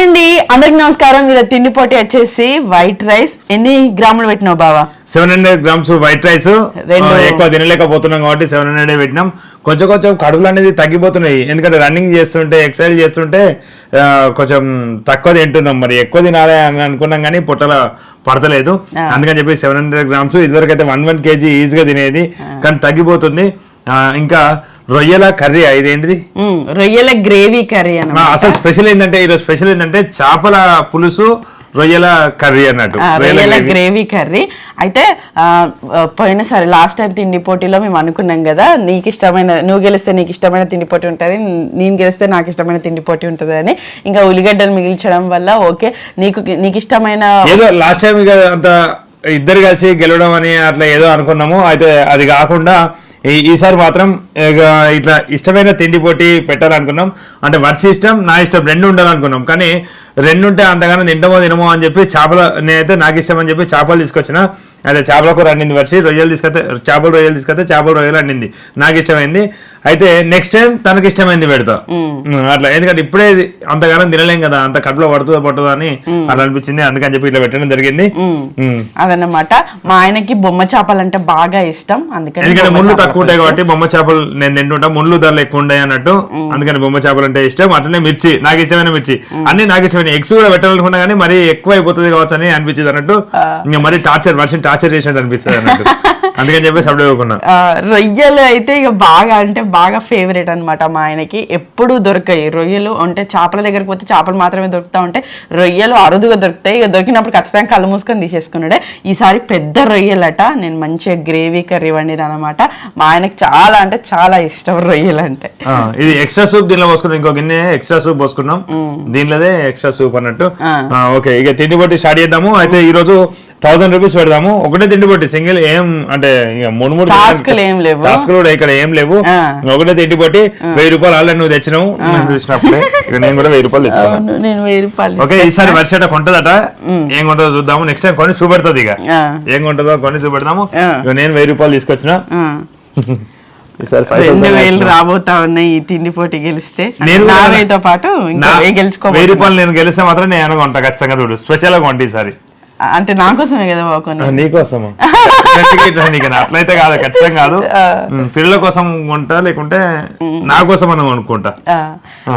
అండి, అందరికి నమస్కారం. వీళ్ళ తిండి పోటీ వచ్చేసి వైట్ రైస్. ఎన్ని గ్రాములు పెట్టినావు బావా? 700 grams వైట్ రైస్. ఎక్కువ తినలేకపోతున్నాం కాబట్టి 700 పెట్టినాం. కొంచెం కొంచెం కడుపులు అనేది తగ్గిపోతున్నాయి, ఎందుకంటే రన్నింగ్ చేస్తుంటే ఎక్సర్సైజ్ చేస్తుంటే కొంచెం తక్కువ తింటున్నాం. మరి ఎక్కువ తినాలి అని అనుకున్నాం కానీ పొట్టల పడతలేదు, అందుకని చెప్పి 700 grams. ఇదివరకు అయితే 1 kg ఈజీగా తినేది, కానీ తగ్గిపోతుంది. ఇంకా రొయ్యల కర్రీ, ఇదేంటిది? రొయ్యల గ్రేవీ కర్రీ అన్న. అసలు స్పెషల్ ఏంటంటే ఈరోజు స్పెషల్ ఏంటంటే చేపల పులుసు రొయ్యల కర్రీ అన్నట్టు, రొయ్యల గ్రేవీ కర్రీ. అయితే పోయినసారి లాస్ట్ టైం తిండి పోటీలో మేము అనుకున్నాం కదా, నీకు ఇష్టమైన, నువ్వు గెలిస్తే నీకు ఇష్టమైన తిండి పోటీ ఉంటుంది, నేను గెలిస్తే నాకు ఇష్టమైన తిండి పోటీ ఉంటుంది అని. ఇంకా ఉల్లిగడ్డలు మిగిల్చడం వల్ల ఓకే, నీకు ఇష్టమైన ఏదో లాస్ట్ టైం అంత ఇద్దరు కలిసి గెలవడం అని అట్లా ఏదో అనుకున్నాము. అయితే అది కాకుండా ఈసారి మాత్రం ఇట్లా ఇష్టమైన తిండి పోటీ పెట్టాలనుకున్నాం. అంటే వర్ష ఇష్టం, నా ఇష్టం రెండు ఉండాలనుకున్నాం. కానీ రెండుంటే అంతగానో తినమో అని చెప్పి నేనైతే నాకు ఇష్టం అని చెప్పి చేపలు తీసుకొచ్చిన. అయితే చేపల కూర అండింది వర్షి, రొయ్యలు తీసుకొస్తే చేపల రొయ్యలు అండింది, నాకు ఇష్టమైంది. అయితే నెక్స్ట్ టైం తనకి ఇష్టమైంది పెడతా అట్లా, ఎందుకంటే ఇప్పుడే అంతగానం తినలేం కదా, అంత కడుపులో పడుతుందో అని అట్లా అనిపించింది, అందుకని చెప్పి ఇట్లా పెట్టడం జరిగింది. అదన్నమాట. మా ఆయనకి బొమ్మ చేపలు అంటే బాగా ఇష్టం, అందుకని ఎందుకంటే ముళ్ళు తక్కువ ఉంటాయి కాబట్టి బొమ్మ చేపలు నేను తింటుంటా, ముళ్ళు ధరలు ఎక్కువ ఉంటాయి అన్నట్టు, అందుకని బొమ్మ చేపలు అంటే ఇష్టం. అట్లనే మిర్చి, నాకు ఇష్టమైన మిర్చి, అన్ని నాకు ఇష్టమైన. ఎగ్స్ కూడా పెట్టాలనుకున్నా కానీ మరీ ఎక్కువ అయిపోతుంది కావచ్చు అని అనిపించింది అన్నట్టు, ఇంకా మరీ టార్చర్ చేసినట్టు అనిపిస్తుంది అన్నట్టు, అందుకని చెప్పి సబ్డే ఇవ్వకున్నా. రొయ్యలు అయితే ఇక బాగా అంటే బాగా ఫేవరెట్ అనమాట మా ఆయనకి. ఎప్పుడు దొరకాయి రొయ్యలు, అంటే చేపల దగ్గరికి పోతే చేపలు మాత్రమే దొరుకుతా ఉంటాయి, రొయ్యలు అరుదుగా దొరుకుతాయి. ఇక దొరికినప్పుడు ఖచ్చితంగా కళ్ళు మూసుకొని తీసేసుకున్నాడే. ఈసారి పెద్ద రొయ్యలట, నేను మంచిగా గ్రేవీ కర్రీ వండిన అనమాట. మా ఆయనకి చాలా అంటే చాలా ఇష్టం రొయ్యలు అంటే. ఇది ఎక్స్ట్రా సూప్ దీనిలో పోసుకున్నాం, ఇంకో గిన్నె ఎక్స్ట్రా సూప్ పోసుకున్నాం, దీనిలోదే ఎక్స్ట్రా సూప్ అన్నట్టు. ఓకే, ఇక తిండి బట్టి స్టార్ట్ చేద్దాము. అయితే ఈ రోజు 1000 రూపీస్ పెడదాము, ఒకటే తిండి బట్టి, సింగిల్ ఏం అంటే మూడు టాస్క్లు కూడా ఇక్కడ ఏం లేవు, ఒకటే తిండి బట్టి. 1000 రూపాయలు ఆల్రెడీ నువ్వు తెచ్చినావు, చూసినప్పుడే నేను కూడా 1000 రూపాయలు తెచ్చాను. ఓకే, ఈసారి వర్షట కొంటదట, ఏం కొంటుందో చూద్దాము. నెక్స్ట్ టైం కొని చూపెడుతుంది, ఇక ఏం కొంటుందో కొని చూపెడదాము. నేను 1000 రూపాయలు తీసుకొచ్చిన, 2000 రాబోతా ఉన్నాయి ఈ తిండి పోటీ గెలిస్తే. నేను పాటు 1000 రూపాయలు నేను గెలిస్తే మాత్రం నేను కొంటా ఖచ్చితంగా. చూడు, స్పెషల్ గా కొంట ఈసారి. అంటే నా కోసమే కదా బాగున్నా, నీకోసమా? అట్లయితే కాదు, ఖచ్చితంగా కాదు, పిల్లల కోసం కొంటా, లేకుంటే నా కోసం అని అనుకుంటా.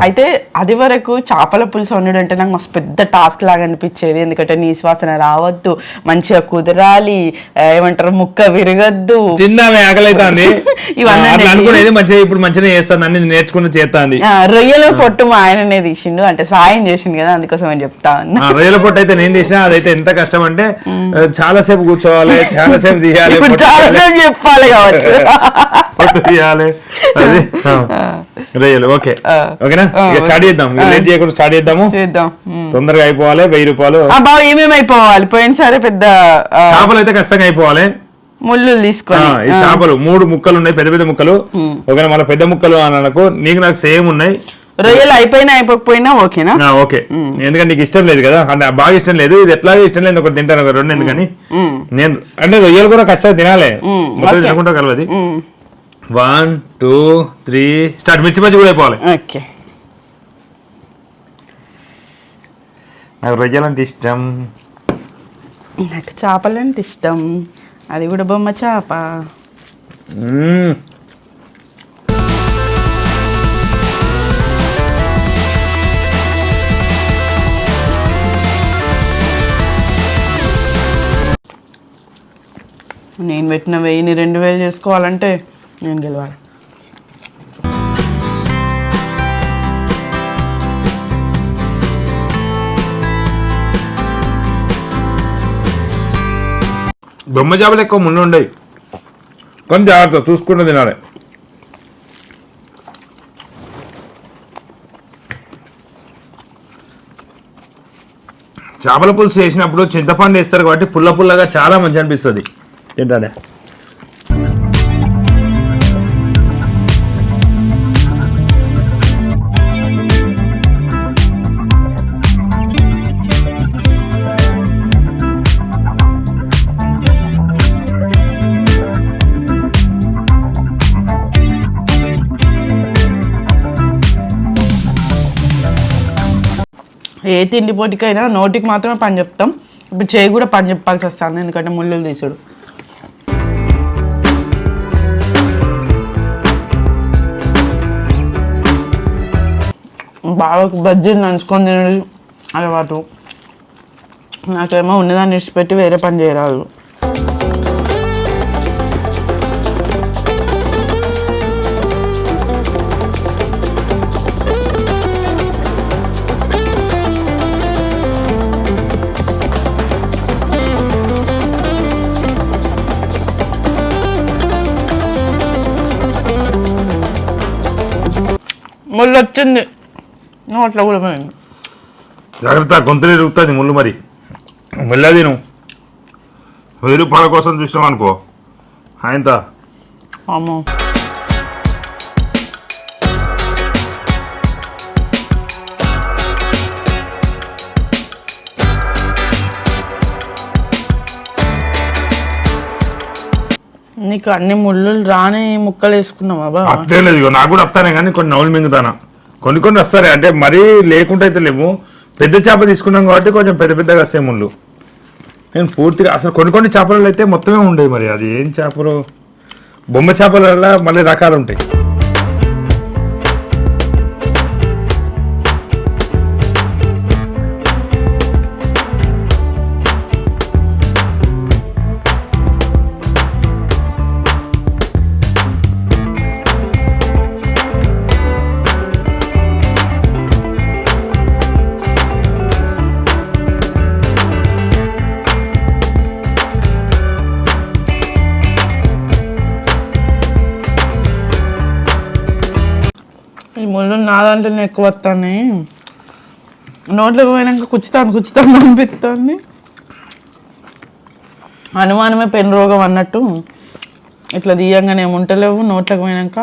అయితే అది వరకు చేపల పులుసు వండడం అంటే నాకు మస్తు పెద్ద టాస్క్ లాగా అనిపించేది, ఎందుకంటే నీ శ్వాసన రావద్దు, మంచిగా కుదరాలి, ఏమంటారు ముక్క విరగద్దు, తిన్నామే ఆకలైతుంది ఇవన్నీ అనుకునేది. మంచిగా ఇప్పుడు మంచిగా చేస్తాను, అన్ని నేర్చుకుని చేస్తాంది. రొయ్యల పొట్టు మా ఆయననే తీసిండు, అంటే సాయం చేసిండు కదా, అందుకోసం అని చెప్తా ఉన్నా. రొయ్యల పొట్టు అయితే నేను తీసినా, అదైతే ఎంత కష్టం అంటే చాలా సేపు కూర్చోవాలి, చాలా సేపు తీయాలి, చెప్పాలి కావచ్చు, పొట్టు తీయాలి. రొయ్యలు ఓకే, ఓకేనా? స్టార్ట్ చేద్దాం, లేట్ చేయకుండా స్టార్ట్ చేద్దాము, తొందరగా అయిపోవాలి. 1000 రూపాయలు ఏమేమి అయిపోవాలి? పోయినసారి పెద్ద చేపలు అయితే ఖచ్చితంగా అయిపోవాలి. ముళ్ళు తీసుకొని ఈ చేపలు 3 ముక్కలు ఉన్నాయి, పెద్ద పెద్ద ముక్కలు. ఓకేనా? మన పెద్ద ముక్కలు అనకు, నాకు సేమ్ ఉన్నాయి. రొయ్యలు అయిపోయినా అయిపోకపోయినా ఓకేనా? ఓకే, ఎందుకంటే నీకు ఇష్టం లేదు కదా, అంటే బాగా ఇష్టం లేదు, ఇది ఎట్లా ఇష్టం లేదు, ఒకటి తింటాను, ఒక 2 ఎందుకని. నేను అంటే రొయ్యలు కూడా ఖచ్చితంగా తినాలి, మొత్తం తినకుండా కలవది. 1 2 3 స్టార్ట్. మిర్చి బజ్జి కూడా అయిపోవాలి. నాకు రొయ్యలు అంటే ఇష్టం, నాకు చేపలు అంటే ఇష్టం, అది కూడా బొమ్మ చేప. నేను పెట్టిన 1000ని 2000 చేసుకోవాలంటే నేను గెలవాలి. బొమ్మ చేపలు ఎక్కువ ముందు ఉండయి, కొంచెం జాగ్రత్త చూసుకుంటూ తినాలి. చేపల పులుసు చేసినప్పుడు చింతపండు వేస్తారు కాబట్టి పుల్ల పుల్లగా చాలా మంచి అనిపిస్తుంది ఏంటంటే. ఏ తిండి పోటీకైనా నోటికి మాత్రమే పని చెప్తాం, ఇప్పుడు చేయి కూడా పని చెప్పాల్సి వస్తుంది, ఎందుకంటే ముళ్ళులు తీసుడు. బావకు బజ్జీలు నంచుకొని తినడు అలవాటు, నాకేమో ఉన్నదాన్ని విడిచిపెట్టి వేరే పని చేయరాదు. ముళ్ళు వచ్చింది నోట్లో కూడా పోయింది. జాగ్రత్త, గొంతులు ఇరుగుతుంది ముళ్ళు. మరి మెల్లది నువ్వు 1000 రూపాయల కోసం చూసినావు అనుకో ఆయనత. అమ్మో నీకు అన్ని ముళ్ళు రాని ముక్కలు వేసుకున్నావా బా? అట్లే లేదు, ఇగో నాకు కూడా వస్తానే కానీ కొన్ని నవ్వులు మింగుతానా, కొన్ని వస్తాయి. అంటే మరీ లేకుండా అయితే లేవు. పెద్ద చేప తీసుకున్నాం కాబట్టి కొంచెం పెద్ద పెద్దగా వస్తాయి ముళ్ళు. నేను పూర్తిగా అసలు కొన్ని చేపలలో అయితే మొత్తమే ఉండేవి. మరి అది ఏం చేపలు, బొమ్మ చేపల మళ్ళీ రకాలు ఉంటాయి. ఈ ముళ్ళు నా దాంట్లోనే ఎక్కువ వస్తాయి, నోట్లోకి పోయినాక కుచ్చుతాను అనిపిస్తుంది. అనుమానమే పెను రోగం అన్నట్టు ఇట్లా తీయంగానే ఏముంటలేవు, నోట్లోకి పోయినాక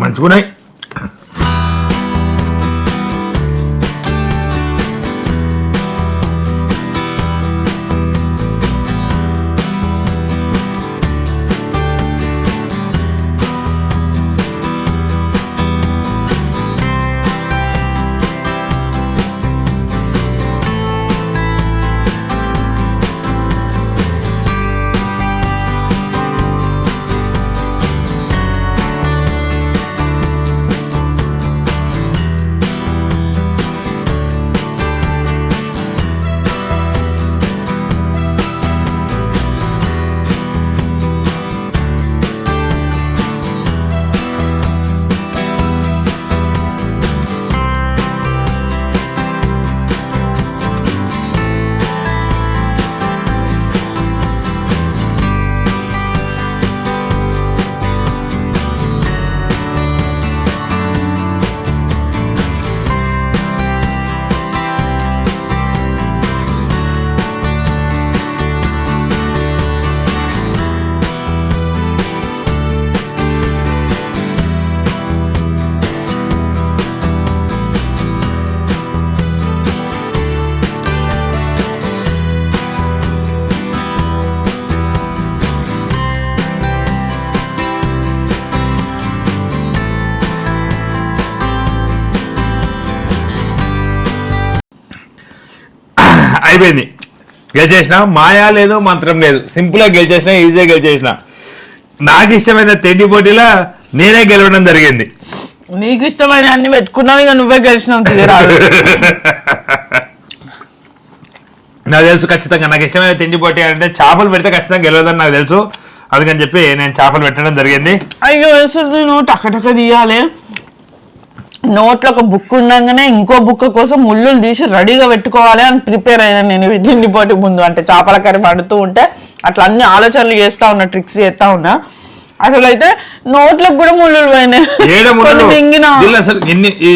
మంచుకున్నాయి. అయిపోయింది, గెలిచేసిన. మాయా లేదు, మంత్రం లేదు, సింపుల్గా గెలిచేసిన, ఈజీగా గెలిచేసిన. నాకు ఇష్టమైన తిండి పోటీలో నేనే గెలవడం జరిగింది. నీకు ఇష్టమైన అన్ని పెట్టుకున్నావు, ఇక నువ్వే గెలిచినావు. నాకు తెలుసు ఖచ్చితంగా నాకు ఇష్టమైన తిండి పోటీ అంటే చేపలు పెడితే ఖచ్చితంగా గెలవదని నాకు తెలుసు. అందుకని చెప్పి నేను చేపలు పెట్టడం జరిగింది. అయ్యో నువ్వు టక్క తీయాలి. నోట్లో ఒక బుక్ ఉండగానే ఇంకో బుక్ కోసం ముళ్ళు తీసి రెడీగా పెట్టుకోవాలి అని ప్రిపేర్ అయ్యాను నేను తిండి పోటీ ముందు. అంటే చేపల కర్రీ పడుతూ ఉంటే అట్లా అన్ని ఆలోచనలు చేస్తా ఉన్నా, ట్రిక్స్ చేస్తా ఉన్నా. అసలు అయితే నోట్లకు కూడా ముళ్ళు పోయినాయి. అసలు ఈ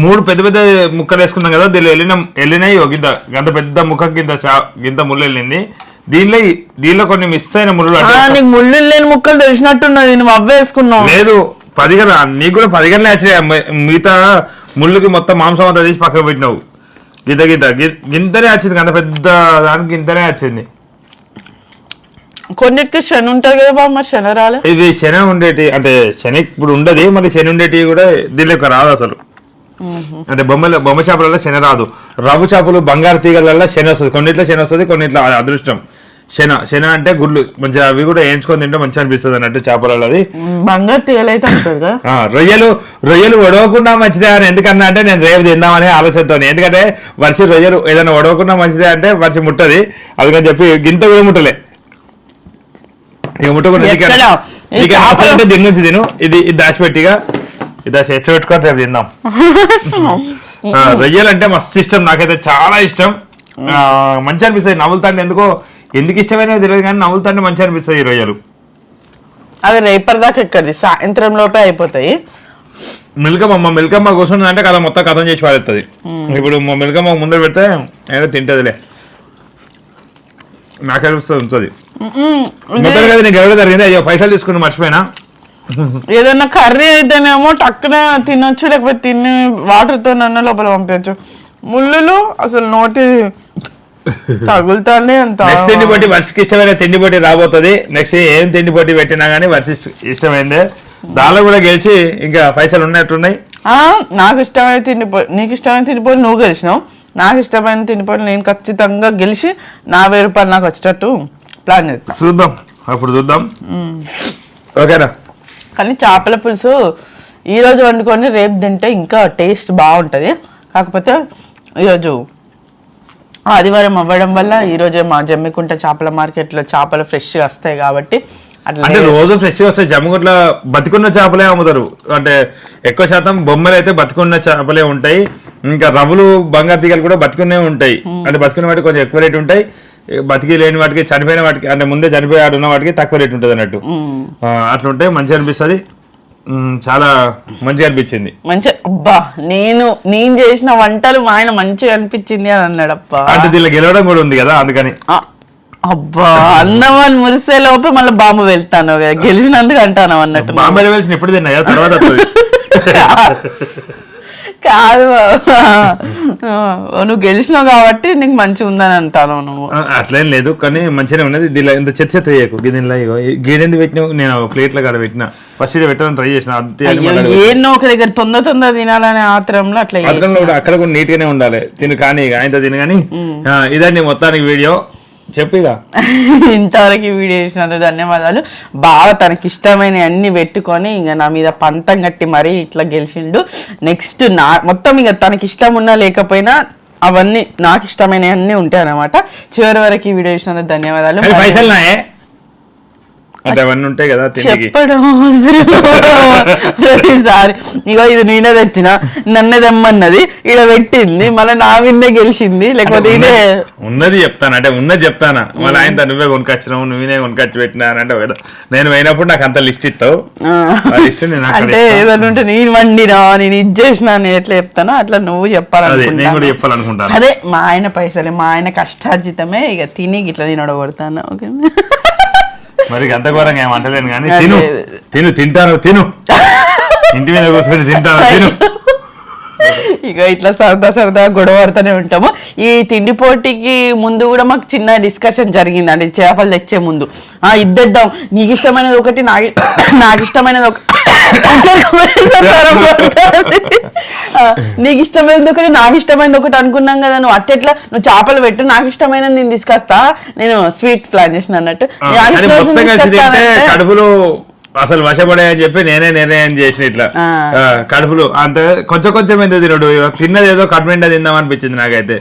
3 పెద్ద పెద్ద ముక్కలు వేసుకున్నాం కదా, దీనిలో వెళ్ళినాయి గంత పెద్ద ముక్క గింత ముళ్ళు వెళ్ళింది. దీనిలో కొన్ని మిస్ అయిన ముళ్ళు. నీకు ముళ్ళు లేని ముక్కలు తెలిసినట్టున్నది, నువ్వు అవ్వేసుకున్నావు. లేదు, 10 గంటల నీకు కూడా 10 గంటలే వచ్చినాయి. మిగతా ముళ్ళుకి మొత్తం మాంసం అంతా తీసి పక్కకు పెట్టినావు. గింతనే వచ్చింది, అంత పెద్ద దానికి గింతనే వచ్చింది. కొన్నిటికి శని ఉంటుంది కదా బాబు, మరి శని రాలే. ఇది శని ఉండేటి, అంటే శని ఇప్పుడు ఉండదు, మరి శని ఉండేటి కూడా దీనిలోకి రాదు అసలు. అంటే బొమ్మ చేపలలో శని రాదు. రవ్వు చేపలు బంగారు తీగలలో శని వస్తుంది, కొన్నిట్లో శని వస్తుంది, కొన్నిట్లో అదృష్టం. శన అంటే గుడ్లు మంచిగా అవి కూడా వేయించుకొని తింటే మంచిగా అనిపిస్తుంది అన్నట్టు చేపలలో. అది బంగారు తీగలు అయితే రొయ్యలు ఒడవకుండా మంచిదే అని ఎందుకన్నా అంటే నేను రేపు తిందామని ఆలోచనతో. ఎందుకంటే వర్షి రొయ్యలు ఏదైనా ఒడవకుండా మంచిదే అంటే వర్షి ముట్టది, అందుకని చెప్పి గింత కూడా ముట్టలే. ఇక ముట్టకుండా దీని నుంచి తిను, ఇది దాచిపెట్టిగా ఇది ఎట్లా పెట్టుకొని రేపు తిందాం. రొయ్యలు అంటే మస్తు ఇష్టం, నాకైతే చాలా ఇష్టం. మంచి అనిపిస్తాయి నవ్వులుతాండి, ఎందుకు ఇష్టమైన తెలియదు కానీ నవ్వులుతాండి మంచి అనిపిస్తాయి ఈ రొయ్యలు. అవి రేపటిదాకా ఎక్కడి సాయంత్రం లోపే అయిపోతాయి. మిల్కమ్మ కూర్చుంది అంటే కదా మొత్తం కథం చేసి పారేస్తుంది. ఇప్పుడు మిల్కమ్మ ముందర పెడితే ఏదో తింటదిలే, నాకు అనిపిస్తుంది ఉంటుంది. మొత్తం కదా నీకు ఎవరో జరిగింది, అయ్యో పైసలు తీసుకుని మర్చిపోయినా. ఏదన్నా కర్రీ అయితేనేమో టక్కున తినొచ్చు, లేకపోతే తిని వాటర్తో నన్ను లోపల పంపించచ్చు. ముళ్ళులు అసలు నోటి తగులుతానే అంత. నెక్స్ట్ తిండి పోటీ వర్షకి ఇష్టమైన తిండి పోటీ రాబోతుంది. నెక్స్ట్ ఏం తిండి పోటీ పెట్టినా కానీ వర్ష ఇష్టమైందే, దానిలో కూడా గెలిచి ఇంకా పైసలు ఉన్నట్టున్నాయి. నాకు ఇష్టమైన తిండిపోయి, నీకు ఇష్టమైన తిండిపోయి నువ్వు గెలిచినావు, నాకు ఇష్టమైన తిండిపోయి నేను ఖచ్చితంగా గెలిచి నా 1000 రూపాయలు నాకు వచ్చేటట్టు ప్లాన్ చేస్తాను. చూద్దాం, అప్పుడు చూద్దాం. ఓకేనా? కానీ చేపల పులుసు ఈరోజు వండుకొని రేపు తింటే ఇంకా టేస్ట్ బాగుంటుంది. కాకపోతే ఈరోజు ఆదివారం అవ్వడం వల్ల ఈరోజే మా జమ్మికుంట చేపల మార్కెట్లో చేపలు ఫ్రెష్గా వస్తాయి కాబట్టి అంటే రోజు ఫ్రెష్గా వస్తాయి. జమ్మికుంటలో బతికున్న చేపలే అమ్ముతారు, అంటే ఎక్కువ శాతం బొమ్మలు అయితే బతికున్న చేపలే ఉంటాయి. ఇంకా రవ్వులు బంగారు తీగలు కూడా బతికునే ఉంటాయి. అంటే బతికున్న వాటికి కొంచెం ఎక్కువ రేటు ఉంటాయి, బతికి లేని వాటికి చనిపోయిన వాటికి అంటే ముందే చనిపోయి ఆడున్న వాటికి తక్కువ రేటు ఉంటుంది అన్నట్టు. అట్లా ఉంటే మంచిగా అనిపిస్తుంది, చాలా మంచిగా అనిపించింది. మంచి అబ్బా నేను చేసిన వంటలు మా ఆయన మంచిగా అనిపించింది అని అన్నాడు. అబ్బా అంటే దీనిలో గెలవడం కూడా ఉంది కదా, అందుకని. అబ్బా అన్నవాళ్ళు మురిసే లోపే మళ్ళీ బాంబు వెళ్తాను గెలిచినందుకు అంటాను అన్నట్టు. బాంబు వెళ్చిన ఎప్పుడు తిన్నా తర్వాత కాదు, నువ్వు గెలిచినావు కాబట్టి నీకు మంచిగా ఉందని అంటాను. నువ్వు అట్లేం లేదు, కానీ మంచిగానే ఉన్నది. దీనిలో ఇంత చెత్త వేయకు, దీనిలో గీడెందుకు పెట్టినావు? నేను ప్లేట్ల కాడ పెట్టిన, ఫస్ట్ పెట్టాలని ట్రై చేసిన. ఏన్నో ఒక దగ్గర తొందర తినాలనే ఆత్రంలో అట్లా అక్కడ కూడా నీట్ గానే ఉండాలి. తిను కానీ ఆయనతో తిను కానీ. ఇదండి మొత్తానికి వీడియో చెప్పిగా. ఇంతవరకు వీడియో చేసినందుకు ధన్యవాదాలు. బాగా తనకి ఇష్టమైన అన్ని పెట్టుకొని ఇంకా నా మీద పంతం కట్టి మరీ ఇట్లా గెలిచిండు. నెక్స్ట్ మొత్తం ఇక తనకి ఇష్టం ఉన్నా లేకపోయినా అవన్నీ నాకు ఇష్టమైన అన్ని ఉంటాయి అన్నమాట. చివరి వరకు ఈ వీడియో చేసినందుకు ధన్యవాదాలు. అవన్నీ ఉంటాయి కదా చెప్పడం ప్రతిసారి. ఇగో ఇది నేనే తెచ్చిన, నన్నే తెమ్మన్నది, ఇక్కడ పెట్టింది, మళ్ళీ నా విన్నే గెలిచింది. లేకపోతే ఇదే ఉన్నది చెప్తాను, అంటే ఉన్నది చెప్తానా. మళ్ళీ ఆయన నువ్వే కొనుకొచ్చినావు, నువ్వే కొనుకొచ్చి పెట్టినా అంటే నేను పోయినప్పుడు నాకు అంత లిస్ట్ ఇస్తావు. అంటే ఏదైనా ఉంటే నేను వండినా, నేను ఇది చేసినా, నేను ఎట్లా చెప్తానో అట్లా నువ్వు చెప్పాలనుకుంటాను. అదే మా ఆయన పైసలే, మా ఆయన కష్టార్జితమే, ఇక తిని ఇట్లా నేను ఒడగొడతాను. ఓకే, మరి అంత ఘోరంగా ఏమంటలేను కానీ తింటాను ఇంటి మీద కూర్చొని తింటాను. ఇక ఇట్లా సరదా గొడవ పడుతూనే ఉంటాము. ఈ తిండి పోటీకి ముందు కూడా మాకు చిన్న డిస్కషన్ జరిగిందండి. చేపలు తెచ్చే ముందు ఇద్దేద్దాం, నీకు ఇష్టమైనది ఒకటి, నాకు ఇష్టమైనది ఒకటి, నీకు ఇష్టమైనది ఒకటి, నాకు ఇష్టమైనది ఒకటి అనుకున్నాం కదా. నువ్వు అట్టెట్లా, నువ్వు చేపలు పెట్టు, నాకు ఇష్టమైనది నేను తీసుకొస్తా. నేను స్వీట్ ప్లాన్ చేసిన అన్నట్టు కడుపులో అసలు వశపడాయని చెప్పి నేనే నిర్ణయం చేసిన ఇట్లా కడుపులు అంత కొంచెం ఎందుకు తినడు, తిన్నది ఏదో కడుపునిండా తిందాం అనిపించింది నాకైతే.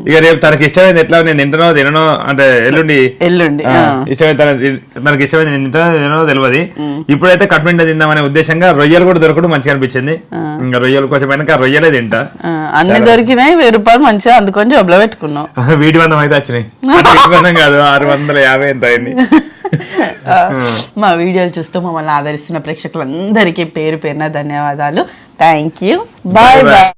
ఇక రేపు తనకి ఇష్టమైంది ఎట్లా నేను తిననో అంటే ఎల్లుండి ఇష్టమైన తనకి ఇష్టమైంది నేను తిననో తెలియదు. ఇప్పుడైతే కడుపునిండా తిందామనే ఉద్దేశంగా రొయ్యలు కూడా దొరకడం మంచిగా అనిపించింది. ఇంకా రొయ్యలు కొంచెం వెనక రొయ్యలే తింటా. అన్ని దొరికినాయి, 1000 రూపాయలు మంచిగా అందుకొని జబ్బులో పెట్టుకున్నాం. వీటి వందం అయితే వచ్చినాయి కాదు, 650 ఎంత అయింది. మా వీడియోలు చూస్తూ మమ్మల్ని ఆదరిస్తున్న ప్రేక్షకులందరికీ పేరు పేరున ధన్యవాదాలు. Thank you. Bye bye.